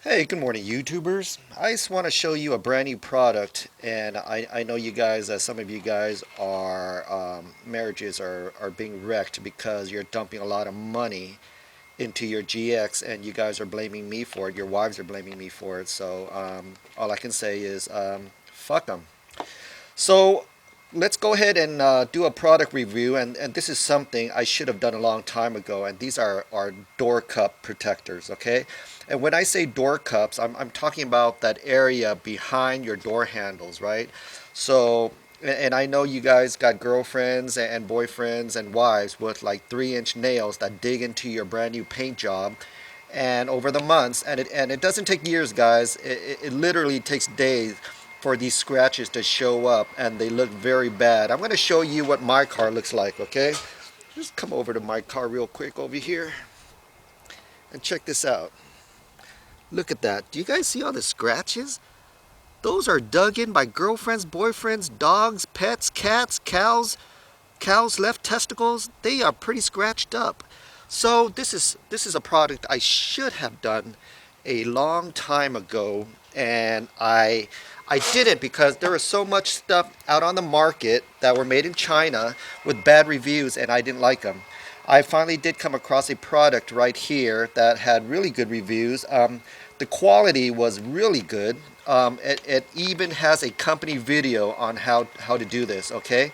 Hey, good morning, YouTubers. I just want to show you a brand new product, and I know you guys, some of you guys are, marriages are being wrecked because you're dumping a lot of money into your GX, and you guys are blaming me for it. Your wives are blaming me for it. So all I can say is, fuck them. So let's go ahead and do a product review, and this is something I should have done a long time ago, and these are our door cup protectors, okay? And when I say door cups, I'm talking about that area behind your door handles, right? So, and I know you guys got girlfriends and boyfriends and wives with like 3-inch nails that dig into your brand new paint job, and over the months, and it doesn't take years, guys. It literally takes days for these scratches to show up, and they look very bad. I'm going to show you what my car looks like, okay? Just come over to my car real quick over here and check this out. Look at that. Do you guys see all the scratches? Those are dug in by girlfriends, boyfriends, dogs, pets, cats, cows' left testicles. They are pretty scratched up. So this is a product I should have done a long time ago, and I didn't because there was so much stuff out on the market that were made in China with bad reviews, and I didn't like them. I finally did come across a product right here that had really good reviews. The quality was really good. It even has a company video on how to do this, okay?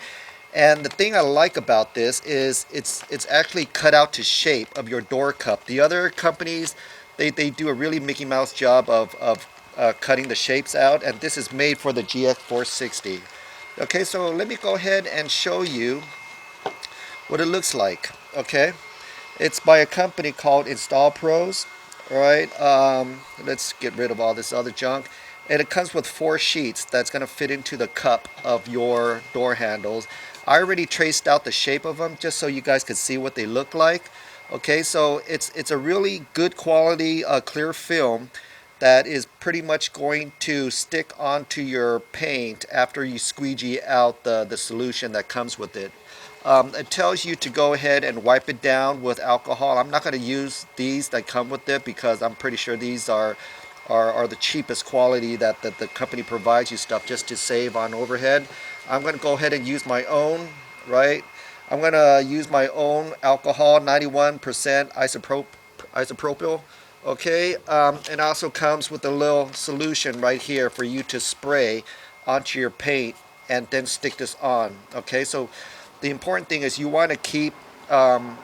And the thing I like about this is it's actually cut out to shape of your door cup. The other companies, they do a really Mickey Mouse job of cutting the shapes out, and this is made for the GX460. Okay, so let me go ahead and show you what it looks like. Okay, it's by a company called Install Pros. All right, let's get rid of all this other junk. And it comes with 4 sheets that's going to fit into the cup of your door handles. I already traced out the shape of them just so you guys could see what they look like. Okay, so it's a really good quality clear film that is pretty much going to stick onto your paint after you squeegee out the solution that comes with it. It tells you to go ahead and wipe it down with alcohol. I'm not going to use these that come with it because I'm pretty sure these are the cheapest quality that the company provides you stuff just to save on overhead. I'm going to go ahead and use my own, right? I'm going to use my own alcohol, 91% isopropyl. Okay, it also comes with a little solution right here for you to spray onto your paint and then stick this on. Okay, so the important thing is you want to keep the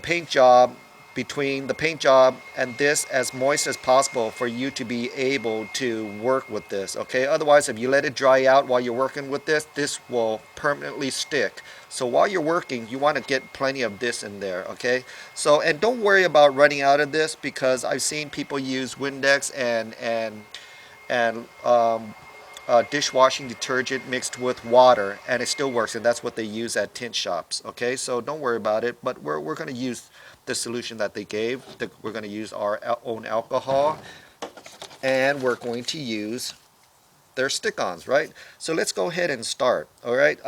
paint job between the paint job and this as moist as possible for you to be able to work with this. Okay, otherwise if you let it dry out while you're working with this will permanently stick. So while you're working, you want to get plenty of this in there. Okay, so and don't worry about running out of this because I've seen people use Windex and dishwashing detergent mixed with water, and it still works, and that's what they use at tint shops. Okay, so don't worry about it, but we're going to use the solution that they gave. We're going to use our own alcohol, and we're going to use their stick-ons, right? So let's go ahead and start. All right,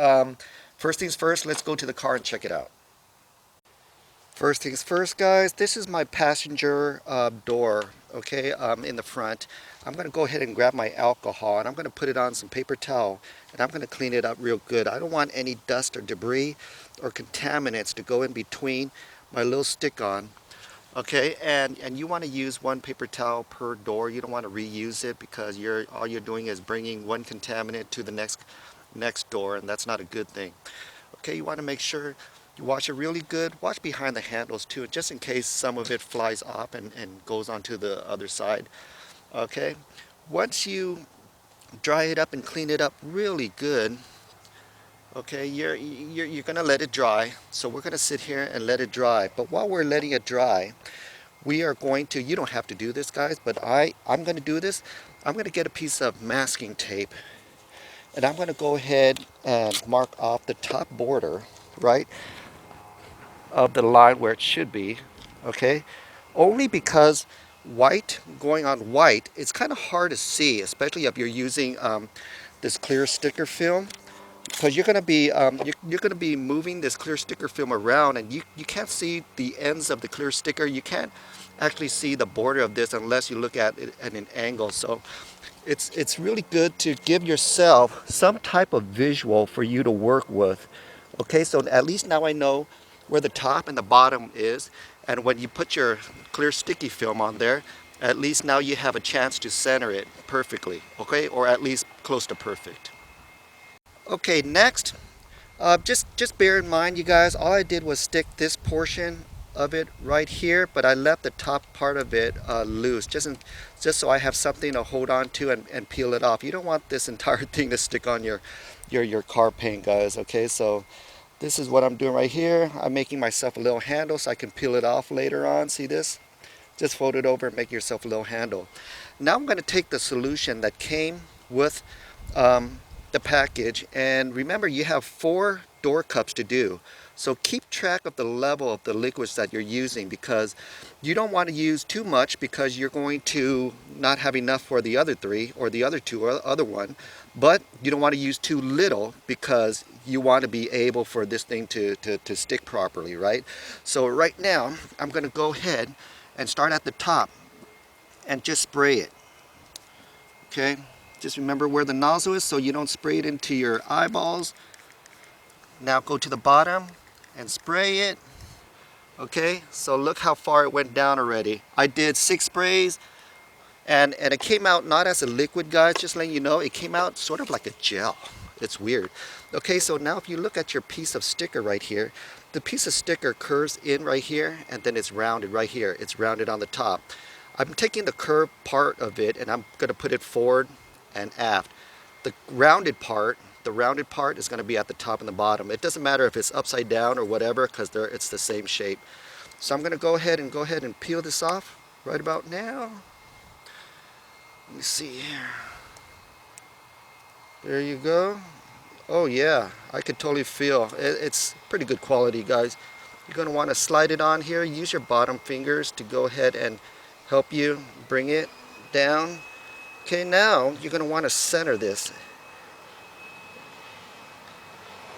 first things first, let's go to the car and check it out. First things first, guys, this is my passenger door, okay, in the front. I'm going to go ahead and grab my alcohol, and I'm going to put it on some paper towel, and I'm going to clean it up real good. I don't want any dust or debris or contaminants to go in between my little stick-on, okay, and you want to use one paper towel per door. You don't want to reuse it because all you're doing is bringing one contaminant to the next door, and that's not a good thing. Okay, you want to make sure you wash it really good. Wash behind the handles too, just in case some of it flies off and goes onto the other side. Okay, once you dry it up and clean it up really good, okay, you're gonna let it dry. So we're gonna sit here and let it dry. But while we're letting it dry, we are going to, you don't have to do this, guys, but I'm gonna do this. I'm gonna get a piece of masking tape, and I'm gonna go ahead and mark off the top border, right, of the line where it should be, okay? Only because white, going on white, it's kind of hard to see, especially if you're using this clear sticker film. because you're gonna be moving this clear sticker film around, and you can't see the ends of the clear sticker. You can't actually see the border of this unless you look at it at an angle. So it's really good to give yourself some type of visual for you to work with. Okay, so at least now I know where the top and the bottom is, and when you put your clear sticky film on there, at least now you have a chance to center it perfectly, okay, or at least close to perfect. Okay, next, just bear in mind, you guys, all I did was stick this portion of it right here, but I left the top part of it loose, just so I have something to hold on to and peel it off. You don't want this entire thing to stick on your car paint, guys. Okay, so this is what I'm doing right here. I'm making myself a little handle so I can peel it off later on. See this? Just fold it over and make yourself a little handle. Now I'm going to take the solution that came with the package, and remember, you have 4 door cups to do. So keep track of the level of the liquids that you're using, because you don't want to use too much because you're going to not have enough for the other 3 or the other 2 or the other 1. But you don't want to use too little because you want to be able for this thing to stick properly, right? So right now I'm going to go ahead and start at the top and just spray it. Okay, just remember where the nozzle is so you don't spray it into your eyeballs. Now go to the bottom and spray it. Okay, so look how far it went down already. I did 6 sprays, and it came out not as a liquid, guys, just letting you know, it came out sort of like a gel. It's weird. Okay, so now if you look at your piece of sticker right here, the piece of sticker curves in right here, and then it's rounded right here. It's rounded on the top. I'm taking the curved part of it and I'm going to put it forward and aft. The rounded part is going to be at the top and the bottom. It doesn't matter if it's upside down or whatever, because it's the same shape. So I'm going to go ahead and peel this off right about now. Let me see here. There you go. Oh yeah, I could totally feel it's pretty good quality, guys. You're going to want to slide it on here. Use your bottom fingers to go ahead and help you bring it down. Okay, now you're going to want to center this.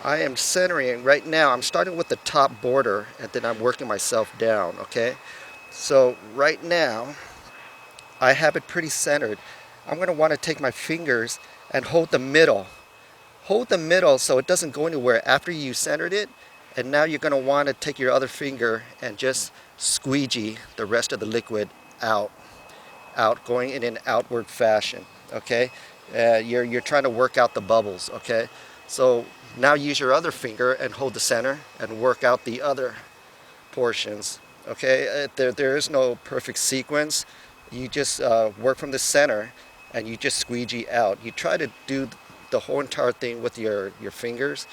I am centering right now. I'm starting with the top border and then I'm working myself down, okay? So right now I have it pretty centered. I'm going to want to take my fingers and hold the middle. Hold the middle so it doesn't go anywhere after you centered it. And now you're going to want to take your other finger and just squeegee the rest of the liquid out, going in an outward fashion, okay? You're trying to work out the bubbles, okay? So now use your other finger and hold the center and work out the other portions, okay? There is no perfect sequence. You just work from the center and you just squeegee out. You try to do the whole entire thing with your fingers,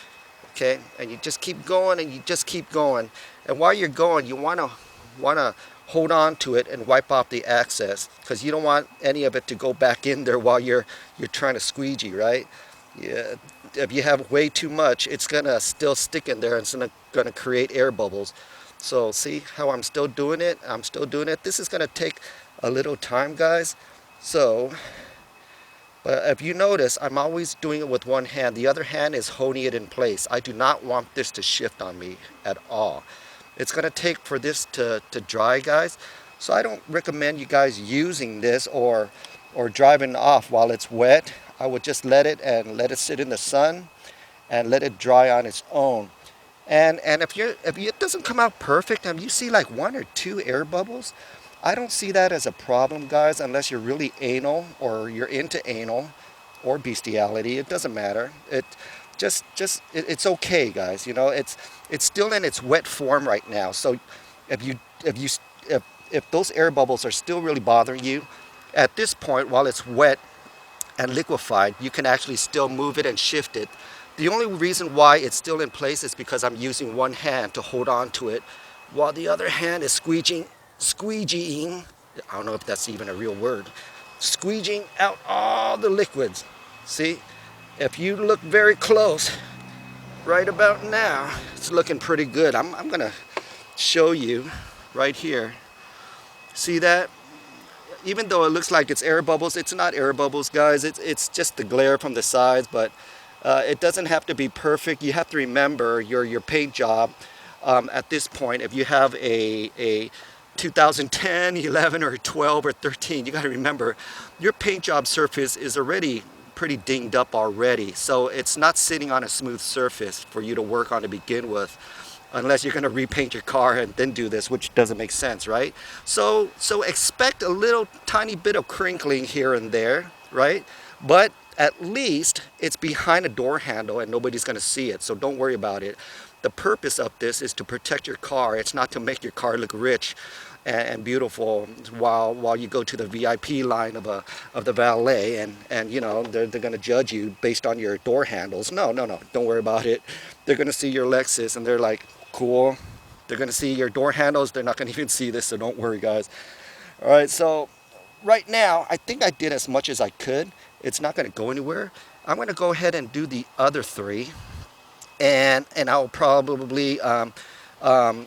okay? And you just keep going and you just keep going. And while you're going, you want to hold on to it and wipe off the excess, because you don't want any of it to go back in there while you're trying to squeegee, right? Yeah, if you have way too much, it's gonna still stick in there and it's gonna create air bubbles. So see how I'm still doing it? I'm still doing it. This is gonna take a little time, guys. So, but if you notice, I'm always doing it with one hand. The other hand is holding it in place. I do not want this to shift on me at all. It's going to take for this to dry, guys. So I don't recommend you guys using this or driving off while it's wet. I would just let it sit in the sun and let it dry on its own. And if it doesn't come out perfect and you see like 1 or 2 air bubbles, I don't see that as a problem, guys, unless you're really anal or you're into anal or bestiality. It doesn't matter. It's okay, guys. You know, it's still in its wet form right now. So if those air bubbles are still really bothering you, at this point, while it's wet and liquefied, you can actually still move it and shift it. The only reason why it's still in place is because I'm using one hand to hold on to it, while the other hand is squeegeeing. I don't know if that's even a real word. Squeegeeing out all the liquids. See? If you look very close, right about now, it's looking pretty good. I'm going to show you right here. See that? Even though it looks like it's air bubbles, it's not air bubbles, guys. It's just the glare from the sides, but It doesn't have to be perfect. You have to remember your paint job at this point. If you have a 2010, 11, or 12, or 13, you got to remember your paint job surface is already pretty dinged up already. So it's not sitting on a smooth surface for you to work on to begin with, unless you're going to repaint your car and then do this, which doesn't make sense, right? So expect a little tiny bit of crinkling here and there, right? But at least it's behind a door handle and nobody's going to see it, so don't worry about it. The purpose of this is to protect your car. It's not to make your car look rich and beautiful while you go to the VIP line of the valet, and you know they're going to judge you based on your door handles. No, no, no, don't worry about it. They're going to see your Lexus and they're like, cool. They're going to see your door handles. They're not going to even see this, so don't worry, guys. All right, so right now I think I did as much as I could. It's not going to go anywhere. I'm going to go ahead and do the other three, and I'll probably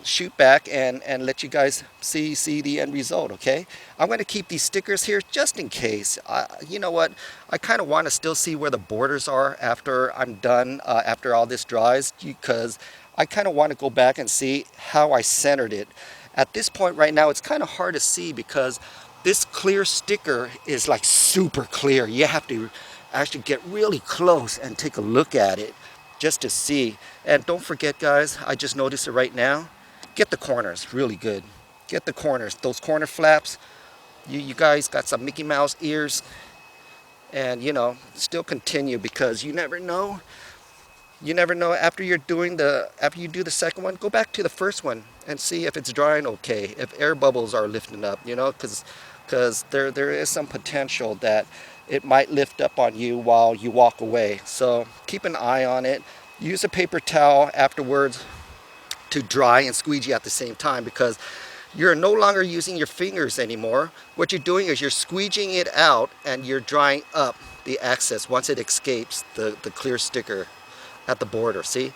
shoot back and let you guys see the end result. Okay, I'm going to keep these stickers here just in case. You know what, I kind of want to still see where the borders are after I'm done, after all this dries, because I kind of want to go back and see how I centered it. At this point right now it's kind of hard to see because this clear sticker is like super clear. You have to actually get really close and take a look at it just to see. And don't forget, guys, I just noticed it right now. Get the corners really good. Get the corners. Those corner flaps, you guys got some Mickey Mouse ears. And, you know, still continue because you never know. You never know. After you do the second one, go back to the first one and see if it's drying okay, if air bubbles are lifting up, you know, because there is some potential that it might lift up on you while you walk away. So keep an eye on it. Use a paper towel afterwards to dry and squeegee at the same time, because you're no longer using your fingers anymore. What you're doing is you're squeegeeing it out and you're drying up the excess once it escapes the clear sticker at the border. See,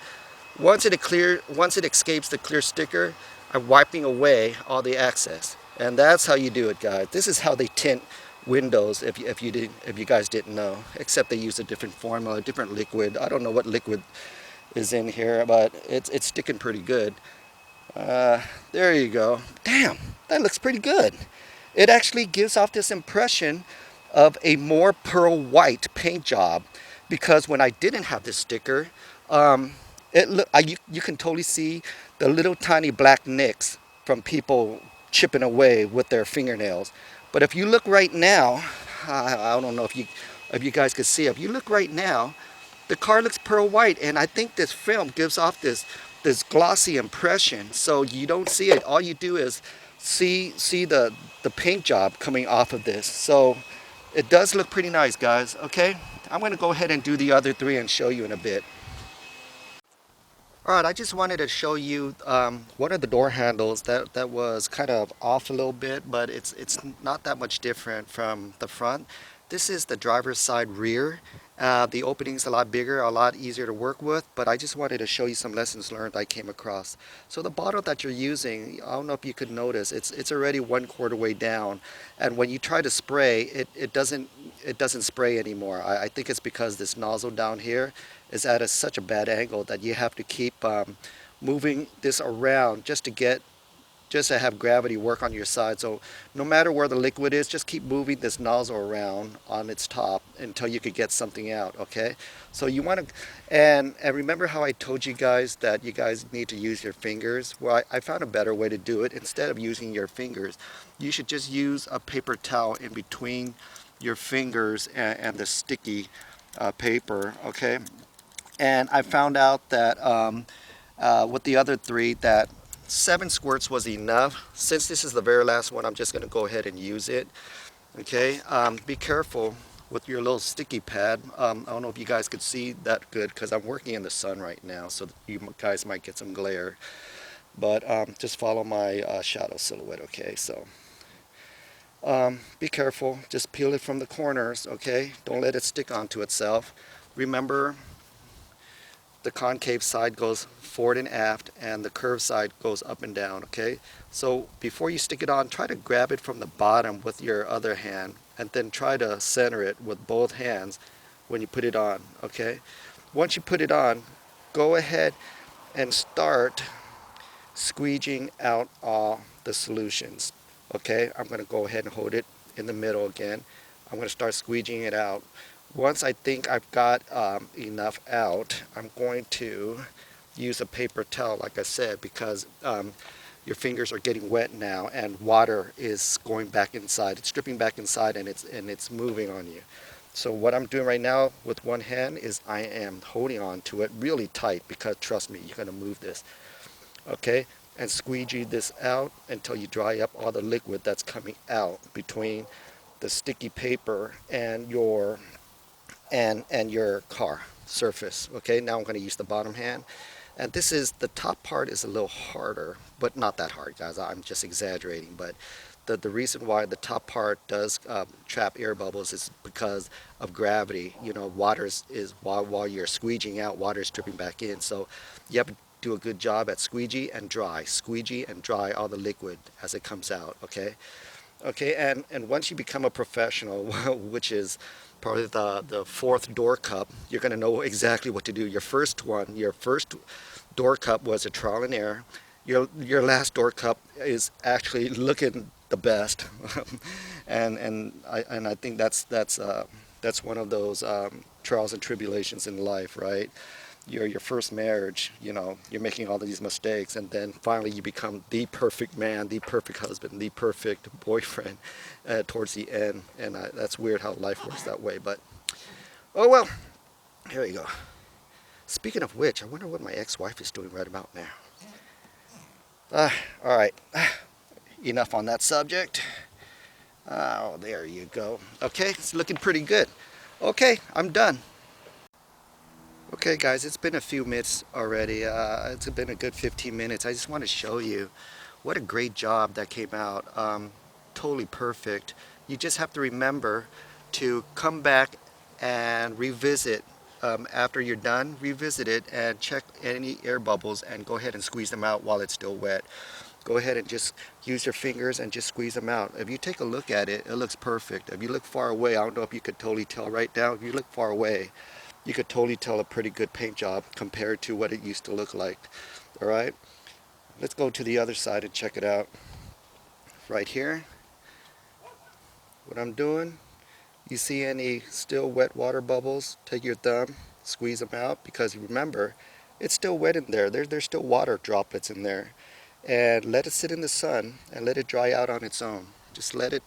once it escapes the clear sticker, I'm wiping away all the excess, and that's how you do it, guys. This is how they tint windows. If you guys didn't know, except they use a different formula, a different liquid. I don't know what liquid is in here, but it's sticking pretty good. There you go. Damn, that looks pretty good. It actually gives off this impression of a more pearl white paint job, because when I didn't have this sticker, you can totally see the little tiny black nicks from people chipping away with their fingernails. But if you look right now, I don't know if you guys can see. If you look right now, the car looks pearl white, and I think this film gives off this glossy impression. So you don't see it. All you do is see the paint job coming off of this. So it does look pretty nice, guys. Okay, I'm going to go ahead and do the other three and show you in a bit. Alright, I just wanted to show you one of the door handles that was kind of off a little bit, but it's not that much different from the front. This is the driver's side rear. The opening's a lot bigger, a lot easier to work with, but I just wanted to show you some lessons learned I came across. So the bottle that you're using, I don't know if you could notice, it's already 1/4 way down, and when you try to spray, it doesn't spray anymore. I think it's because this nozzle down here is at such a bad angle that you have to keep moving this around just to have gravity work on your side. So no matter where the liquid is, just keep moving this nozzle around on its top until you could get something out. Okay, so you want to, and remember how I told you guys that you guys need to use your fingers? Well, I found a better way to do it. Instead of using your fingers, you should just use a paper towel in between your fingers and the sticky paper. Okay, and I found out that with the other three, that 7 squirts was enough. Since this is the very last one, I'm just going to go ahead and use it. Okay, be careful with your little sticky pad. I don't know if you guys could see that good because I'm working in the sun right now, so you guys might get some glare. But just follow my shadow silhouette. Okay, so be careful. Just peel it from the corners. Okay, don't let it stick onto itself. Remember, the concave side goes forward and aft, and the curved side goes up and down. Okay, so before you stick it on, try to grab it from the bottom with your other hand, and then try to center it with both hands when you put it on. Okay, Once you put it on, go ahead and start squeegeeing out all the solutions. Okay, I'm going to go ahead and hold it in the middle again. I'm going to start squeegeeing it out. Once I think I've got enough out, I'm going to use a paper towel, like I said, because your fingers are getting wet now and water is going back inside. It's dripping back inside and it's moving on you. So what I'm doing right now with one hand is I am holding on to it really tight, because trust me, you're going to move this. Okay, and squeegee this out until you dry up all the liquid that's coming out between the sticky paper and your car surface. Okay, now I'm going to use the bottom hand, and this is, the top part is a little harder, but not that hard, guys. I'm just exaggerating. But the reason why the top part does trap air bubbles is because of gravity. You know, is while you're squeegeeing out, water is dripping back in. So you have to do a good job at squeegee and dry all the liquid as it comes out. Okay. Okay, and once you become a professional, which is probably the fourth door cup, you're going to know exactly what to do. Your first door cup was a trial and error. Your last door cup is actually looking the best, and I think that's one of those trials and tribulations in life, right? Your first marriage, you're making all of these mistakes, and then finally you become the perfect man, the perfect husband, the perfect boyfriend towards the end. And that's weird how life works that way, but oh well. Here you go. Speaking of which, I wonder what my ex-wife is doing right about now. All right, enough on that subject. Oh, there you go. Okay, it's looking pretty good. Okay, I'm done. Okay guys, it's been a few minutes already. It's been a good 15 minutes. I just want to show you what a great job that came out. Totally perfect. You just have to remember to come back and revisit. After you're done, revisit it and check any air bubbles and go ahead and squeeze them out while it's still wet. Go ahead and just use your fingers and just squeeze them out. If you take a look at it, it looks perfect. If you look far away, I don't know if you could totally tell right now. If you look far away, you could totally tell a pretty good paint job compared to what it used to look like. All right, let's go to the other side and check it out. Right here, what I'm doing, you see any still wet water bubbles, take your thumb, squeeze them out, because remember, it's still wet in there. There's still water droplets in there. And let it sit in the sun and let it dry out on its own. Just let it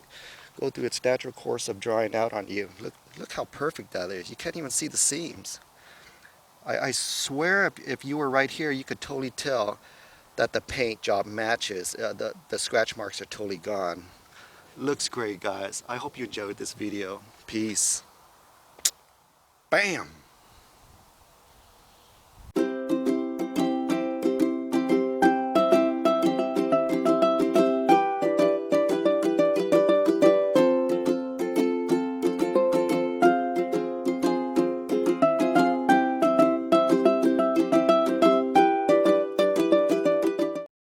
go through its natural course of drying out on you. Look how perfect that is. You can't even see the seams. I swear if you were right here, you could totally tell that the paint job matches. The scratch marks are totally gone. Looks great, guys. I hope you enjoyed this video. Peace. Bam!